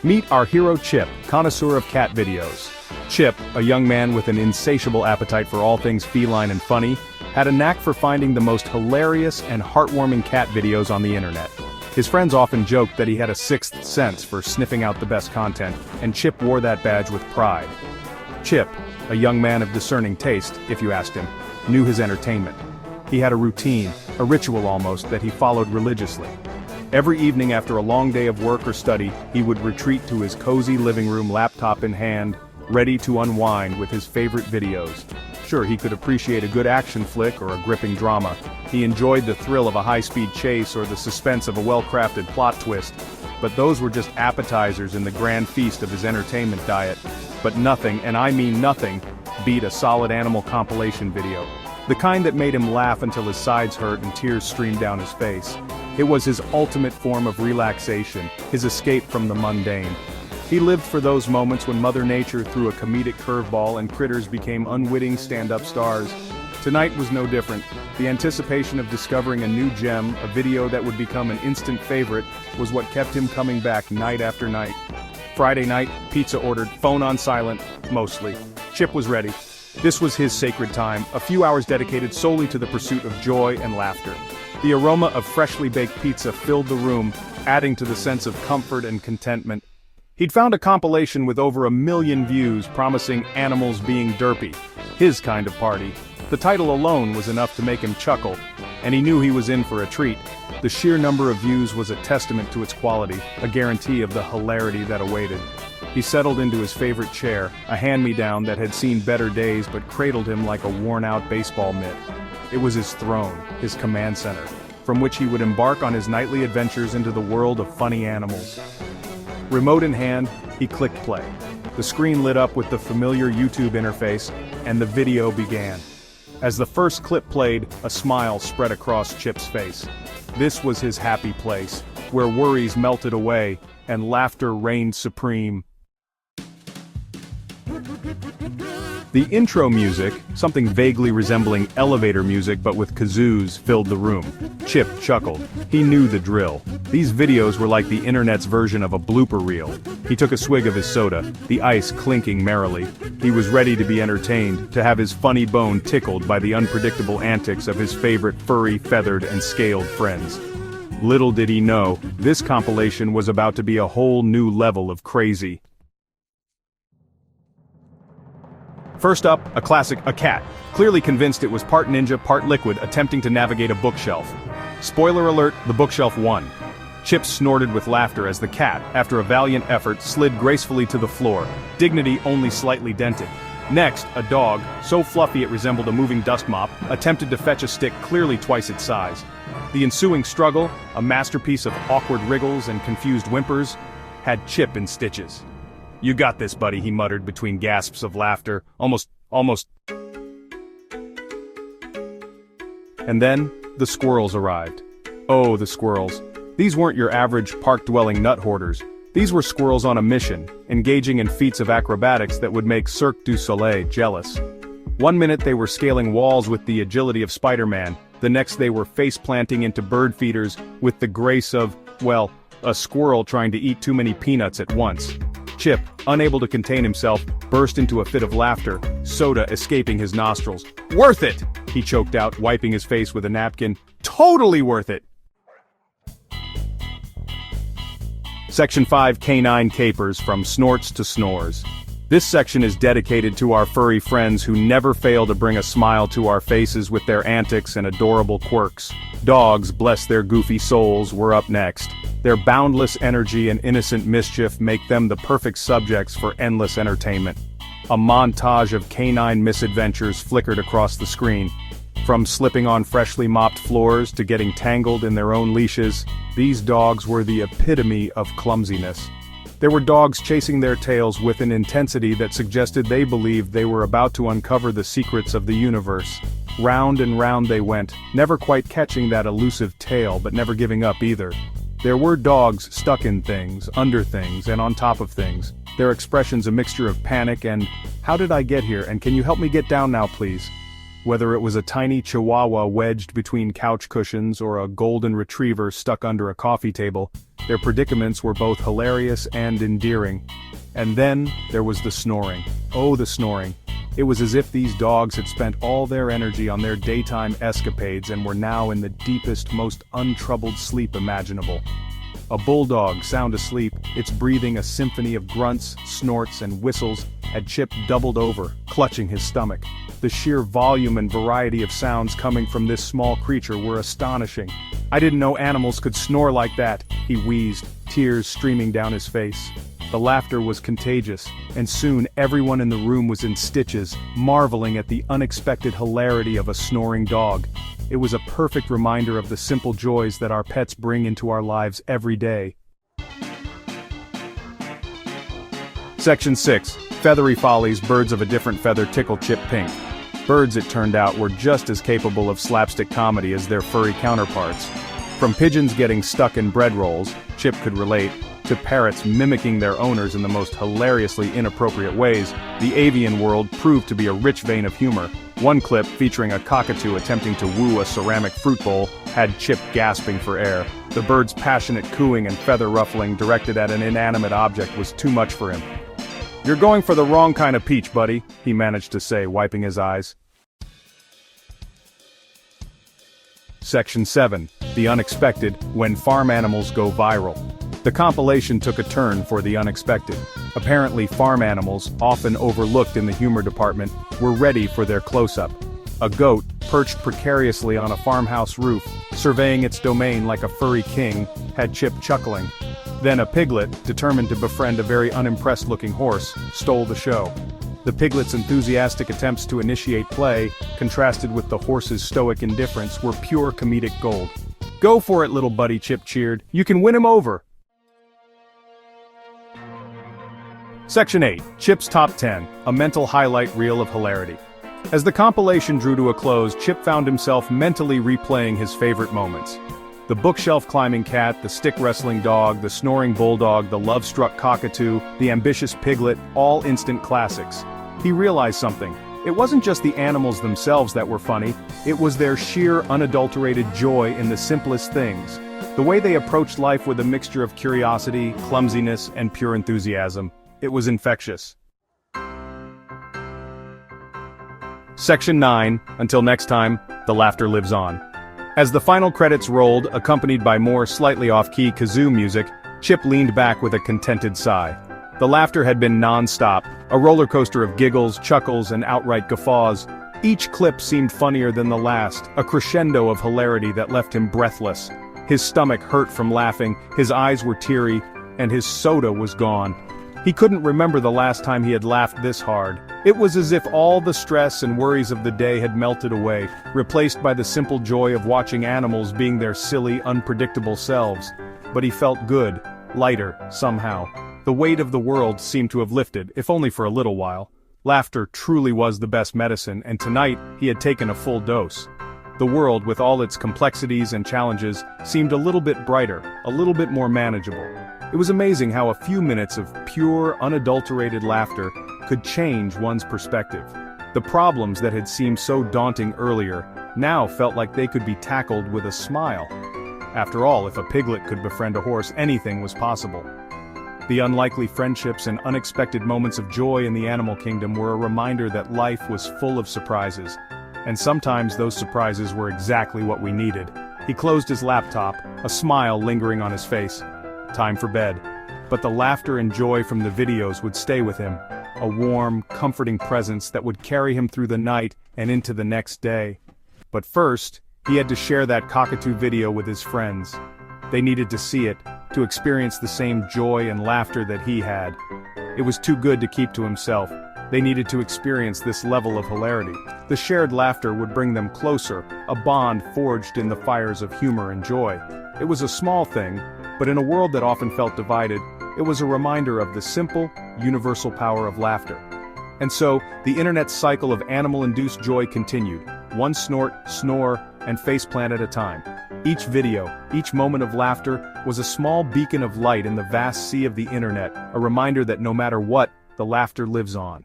Meet our hero Chip, connoisseur of cat videos. Chip, a young man with an insatiable appetite for all things feline and funny, had a knack for finding the most hilarious and heartwarming cat videos on the internet. His friends often joked that he had a sixth sense for sniffing out the best content, and Chip wore that badge with pride. Chip, a young man of discerning taste, if you asked him, knew his entertainment. He had a routine, a ritual almost, that he followed religiously. Every evening after a long day of work or study, he would retreat to his cozy living room, laptop in hand, ready to unwind with his favorite videos. Sure, he could appreciate a good action flick or a gripping drama. He enjoyed the thrill of a high-speed chase or the suspense of a well-crafted plot twist. But those were just appetizers in the grand feast of his entertainment diet. But nothing, and I mean nothing, beat a solid animal compilation video. The kind that made him laugh until his sides hurt and tears streamed down his face. It was his ultimate form of relaxation, his escape from the mundane. He lived for those moments when Mother Nature threw a comedic curveball and critters became unwitting stand-up stars. Tonight was no different. The anticipation of discovering a new gem, a video that would become an instant favorite, was what kept him coming back night after night. Friday night, pizza ordered, phone on silent, mostly. Chip was ready. This was his sacred time, a few hours dedicated solely to the pursuit of joy and laughter. The aroma of freshly baked pizza filled the room, adding to the sense of comfort and contentment. He'd found a compilation with over 1 million views promising animals being derpy, his kind of party. The title alone was enough to make him chuckle, and he knew he was in for a treat. The sheer number of views was a testament to its quality, a guarantee of the hilarity that awaited. He settled into his favorite chair, a hand-me-down that had seen better days but cradled him like a worn-out baseball mitt. It was his throne, his command center, from which he would embark on his nightly adventures into the world of funny animals. Remote in hand, he clicked play. The screen lit up with the familiar YouTube interface, and the video began. As the first clip played, a smile spread across Chip's face. This was his happy place, where worries melted away, and laughter reigned supreme. The intro music, something vaguely resembling elevator music but with kazoos, filled the room. Chip chuckled. He knew the drill. These videos were like the internet's version of a blooper reel. He took a swig of his soda, the ice clinking merrily. He was ready to be entertained, to have his funny bone tickled by the unpredictable antics of his favorite furry, feathered, and scaled friends. Little did he know, this compilation was about to be a whole new level of crazy. First up, a classic, a cat, clearly convinced it was part ninja, part liquid, attempting to navigate a bookshelf. Spoiler alert, the bookshelf won. Chip snorted with laughter as the cat, after a valiant effort, slid gracefully to the floor, dignity only slightly dented. Next, a dog, so fluffy it resembled a moving dust mop, attempted to fetch a stick clearly twice its size. The ensuing struggle, a masterpiece of awkward wriggles and confused whimpers, had Chip in stitches. "You got this, buddy," he muttered between gasps of laughter, almost. And then, the squirrels arrived. Oh, the squirrels. These weren't your average park-dwelling nut hoarders. These were squirrels on a mission, engaging in feats of acrobatics that would make Cirque du Soleil jealous. One minute they were scaling walls with the agility of Spider-Man, the next they were face-planting into bird feeders with the grace of, well, a squirrel trying to eat too many peanuts at once. Chip, unable to contain himself, burst into a fit of laughter, soda escaping his nostrils. "Worth it!" he choked out, wiping his face with a napkin. "Totally worth it!" Section 5 Canine Capers, from Snorts to Snores. This section is dedicated to our furry friends who never fail to bring a smile to our faces with their antics and adorable quirks. Dogs, bless their goofy souls, were up next. Their boundless energy and innocent mischief make them the perfect subjects for endless entertainment. A montage of canine misadventures flickered across the screen. From slipping on freshly mopped floors to getting tangled in their own leashes, these dogs were the epitome of clumsiness. There were dogs chasing their tails with an intensity that suggested they believed they were about to uncover the secrets of the universe. Round and round they went, never quite catching that elusive tail but never giving up either. There were dogs stuck in things, under things, and on top of things. Their expressions a mixture of panic and, "How did I get here, and can you help me get down now please?" Whether it was a tiny chihuahua wedged between couch cushions or a golden retriever stuck under a coffee table, Their predicaments were both hilarious and endearing. And then, there was the snoring. Oh, the snoring. It was as if these dogs had spent all their energy on their daytime escapades and were now in the deepest, most untroubled sleep imaginable. A bulldog sound asleep, its breathing a symphony of grunts, snorts, and whistles, had Chip doubled over, clutching his stomach. The sheer volume and variety of sounds coming from this small creature were astonishing. "I didn't know animals could snore like that," he wheezed, tears streaming down his face. The laughter was contagious, and soon everyone in the room was in stitches, marveling at the unexpected hilarity of a snoring dog. It was a perfect reminder of the simple joys that our pets bring into our lives every day. Section 6. Feathery Follies. Birds of a different feather tickle Chip pink. Birds, it turned out, were just as capable of slapstick comedy as their furry counterparts. From pigeons getting stuck in bread rolls, Chip could relate, to parrots mimicking their owners in the most hilariously inappropriate ways, the avian world proved to be a rich vein of humor. One clip, featuring a cockatoo attempting to woo a ceramic fruit bowl, had Chip gasping for air. The bird's passionate cooing and feather ruffling directed at an inanimate object was too much for him. "You're going for the wrong kind of peach, buddy," he managed to say, wiping his eyes. Section 7. The Unexpected, When Farm Animals Go Viral. The compilation took a turn for the unexpected. Apparently farm animals, often overlooked in the humor department, were ready for their close-up. A goat, perched precariously on a farmhouse roof, surveying its domain like a furry king, had Chip chuckling. Then a piglet, determined to befriend a very unimpressed-looking horse, stole the show. The piglet's enthusiastic attempts to initiate play, contrasted with the horse's stoic indifference, were pure comedic gold. "Go for it, little buddy," Chip cheered. "You can win him over." Section 8. Chip's Top 10, a mental highlight reel of hilarity. As the compilation drew to a close, Chip found himself mentally replaying his favorite moments. The bookshelf-climbing cat, the stick-wrestling dog, the snoring bulldog, the love-struck cockatoo, the ambitious piglet, all instant classics. He realized something. It wasn't just the animals themselves that were funny, it was their sheer, unadulterated joy in the simplest things. The way they approached life with a mixture of curiosity, clumsiness, and pure enthusiasm. It was infectious. Section 9. Until next time, the laughter lives on. As the final credits rolled, accompanied by more slightly off-key kazoo music, Chip leaned back with a contented sigh. The laughter had been non-stop, a roller coaster of giggles, chuckles, and outright guffaws. Each clip seemed funnier than the last, a crescendo of hilarity that left him breathless. His stomach hurt from laughing, his eyes were teary, and his soda was gone. He couldn't remember the last time he had laughed this hard. It was as if all the stress and worries of the day had melted away, replaced by the simple joy of watching animals being their silly, unpredictable selves. But he felt good, lighter, somehow. The weight of the world seemed to have lifted, if only for a little while. Laughter truly was the best medicine, and tonight he had taken a full dose. The world, with all its complexities and challenges, seemed a little bit brighter, a little bit more manageable. It was amazing how a few minutes of pure, unadulterated laughter could change one's perspective. The problems that had seemed so daunting earlier now felt like they could be tackled with a smile. After all, if a piglet could befriend a horse, anything was possible. The unlikely friendships and unexpected moments of joy in the animal kingdom were a reminder that life was full of surprises. And sometimes those surprises were exactly what we needed. He closed his laptop, a smile lingering on his face. Time for bed. But the laughter and joy from the videos would stay with him, a warm, comforting presence that would carry him through the night and into the next day. But first, he had to share that cockatoo video with his friends. They needed to see it, to experience the same joy and laughter that he had. It was too good to keep to himself. They needed to experience this level of hilarity. The shared laughter would bring them closer, a bond forged in the fires of humor and joy. It was a small thing, but in a world that often felt divided, it was a reminder of the simple, universal power of laughter. And so, the internet's cycle of animal-induced joy continued, one snort, snore, and faceplant at a time. Each video, each moment of laughter, was a small beacon of light in the vast sea of the internet, a reminder that no matter what, the laughter lives on.